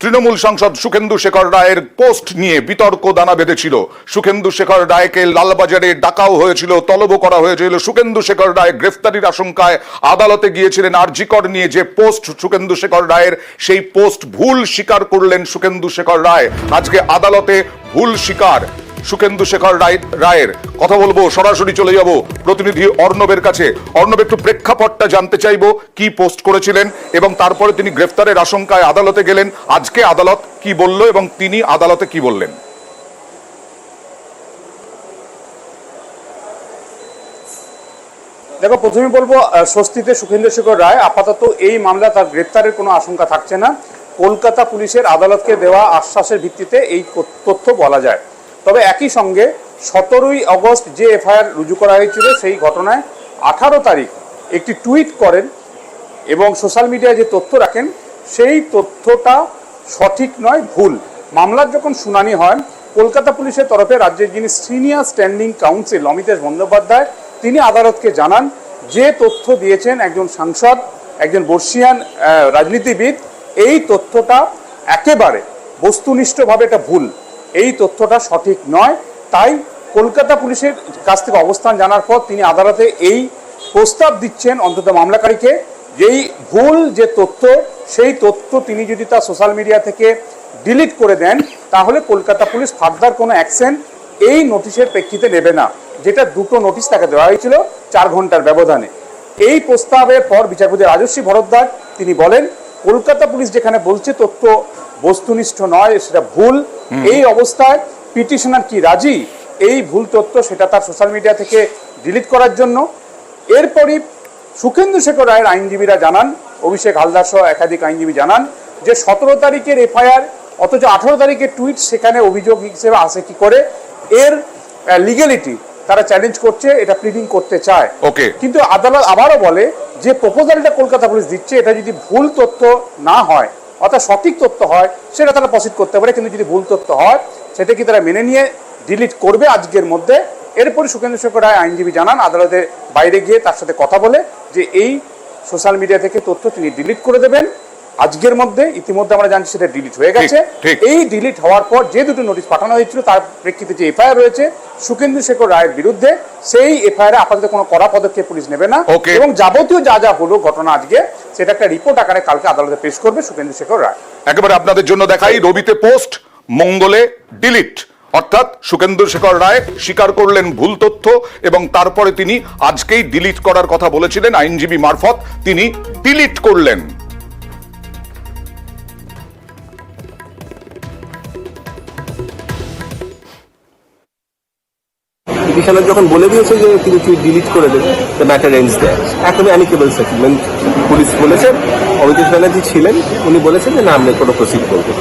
তৃণমূল সাংসদ সুখেন্দু শেখর রায়ের পোস্ট নিয়ে বিতর্ক দানা বেঁধেছিল। সুখেন্দু শেখর রায়কে লালবাজারে ডাকাও হয়েছিল, তলবও করা হয়েছিল। সুখেন্দু শেখর রায় গ্রেফতারির আশঙ্কায় আদালতে গিয়েছিলেন। আরজিকর নিয়ে যে পোস্ট সুখেন্দু শেখর রায়ের, সেই পোস্ট ভুল স্বীকার করলেন সুখেন্দু শেখর রায়। আজকে আদালতে ভুল স্বীকার সুখেন্দু শেখর রায়ের। কথা বলবো, সরাসরি চলে যাব প্রতিনিধি অর্ণবের কাছে। অর্ণব, একটু প্রেক্ষাপটটা জানতে চাইবো, কি পোস্ট করেছিলেন এবং তারপরে তিনি গ্রেফতারের আশঙ্কায় আদালতে গেলেন। আজকে আদালত কি বলল এবং তিনি আদালতে কি বললেন? দেখো, প্রথমে বলবো স্বস্তিতে সুখেন্দু শেখর রায়। আপাতত এই মামলা তার গ্রেপ্তারের কোনো আশঙ্কা থাকছে না। কলকাতা পুলিশের আদালতকে দেওয়া আশ্বাসের ভিত্তিতে এই তথ্য বলা যায়। তবে একই সঙ্গে 17ই আগস্ট যে এফআইআর রুজু করা হয়েছিল, সেই ঘটনায় 18 তারিখ একটি টুইট করেন এবং সোশ্যাল মিডিয়ায় যে তথ্য রাখেন, সেই তথ্যটা সঠিক নয়, ভুল। মামলার যখন শুনানি হয়, কলকাতা পুলিশের তরফে রাজ্যের যিনি senior standing council Amitesh Bandyopadhyay, তিনি আদালতকে জানান যে তথ্য দিয়েছেন একজন সাংসদ, একজন বর্ষীয়ান রাজনীতিবিদ, এই তথ্যটা একেবারে বস্তুনিষ্ঠভাবে এটা ভুল, এই তথ্যটা সঠিক নয়। তাই কলকাতা পুলিশের কাছ থেকে অবস্থান জানার পর তিনি আদালতে এই প্রস্তাব দিচ্ছেন অন্তত মামলাকারীকে, যেই ভুল যে তথ্য, সেই তথ্য তিনি যদি তার সোশ্যাল মিডিয়া থেকে ডিলিট করে দেন, তাহলে কলকাতা পুলিশ ফার্দার কোনো অ্যাকশন এই নোটিশের প্রেক্ষিতে নেবে না, যেটা দুটো নোটিশ তাকে দেওয়া হয়েছিল 4 ঘন্টার ব্যবধানে। এই প্রস্তাবের পর বিচারপতি রাজশ্রী ভরদ্বাজ তিনি বলেন, কলকাতা পুলিশ যেখানে বলছে তথ্য বস্তুনিষ্ঠ নয়, সেটা ভুল, এই অবস্থায় পিটিশনার কি রাজি এই ভুল তথ্য সেটা তার সোশ্যাল মিডিয়া থেকে ডিলিট করার জন্য? এরপরই সুখেন্দু শেখর রায়ের আইনজীবীরা জানান, অভিষেক হালদার সহ একাধিক আইনজীবী জানান যে 17 তারিখের এফআইআর অথচ 18 তারিখের টুইট সেখানে অভিযোগ হিসেবে আসে কি করে, এর লিগ্যালিটি তারা চ্যালেঞ্জ করছে, এটা প্লিডিং করতে চায়। কিন্তু আদালত আবারও বলে যে প্রপোজালটা কলকাতা পুলিশ দিচ্ছে, এটা যদি ভুল তথ্য না হয়, অর্থাৎ সঠিক তথ্য হয়, সেটা তারা প্রসিড করতে পারে, কিন্তু যদি ভুল তথ্য হয় সেটা কি তারা মেনে নিয়ে ডিলিট করবে আজকের মধ্যে। এরপরে সুখেন্দু শেখর রায় আইনজীবী জানান আদালতের বাইরে গিয়ে তার সাথে কথা বলে যে এই সোশ্যাল মিডিয়া থেকে তথ্য তিনি ডিলিট করে দেবেন আজকের মধ্যে। ইতিমধ্যে আমরা জানছি সেটা ডিলিট হয়ে গেছে। এই ডিলিট হওয়ার পর যে দুটো নোটিশ পাঠানো হয়েছিল, তার প্রেক্ষিতে যে এফআইআর রয়েছে সুখেন্দু শেখর রায়ের বিরুদ্ধে, সেই এফআইআর আপাতত কোনো কড়া পদক্ষেপ পুলিশ নেবে না এবং যাবতীয় যা যা হলো ঘটনা আজকে, সেটা একটা রিপোর্ট আকারে কালকে আদালতে পেশ করবে সুখেন্দু শেখর রায়। একেবারে আপনাদের জন্য দেখাই, রবিতে পোস্ট, মঙ্গলে ডিলিট। অর্থাৎ সুখেন্দু শেখর রায় স্বীকার করলেন ভুল তথ্য এবং তারপরে তিনি আজকেই ডিলিট করার কথা বলেছিলেন, আইনজীবী মারফত তিনি ডিলিট করলেন। পিটিশনার যখন বলে দিয়েছে যে তিনি টুইট ডিলিট করে দেবেন, দ্য ম্যাটার এন্ডস দেয়ার। এখনই অ্যামিকেবল সেটেলমেন্ট পুলিশ বলেছেন, অমিতেশ ব্যানার্জি ছিলেন, উনি বলেছেন যে না, আমরা কোনো প্রসিড করবো।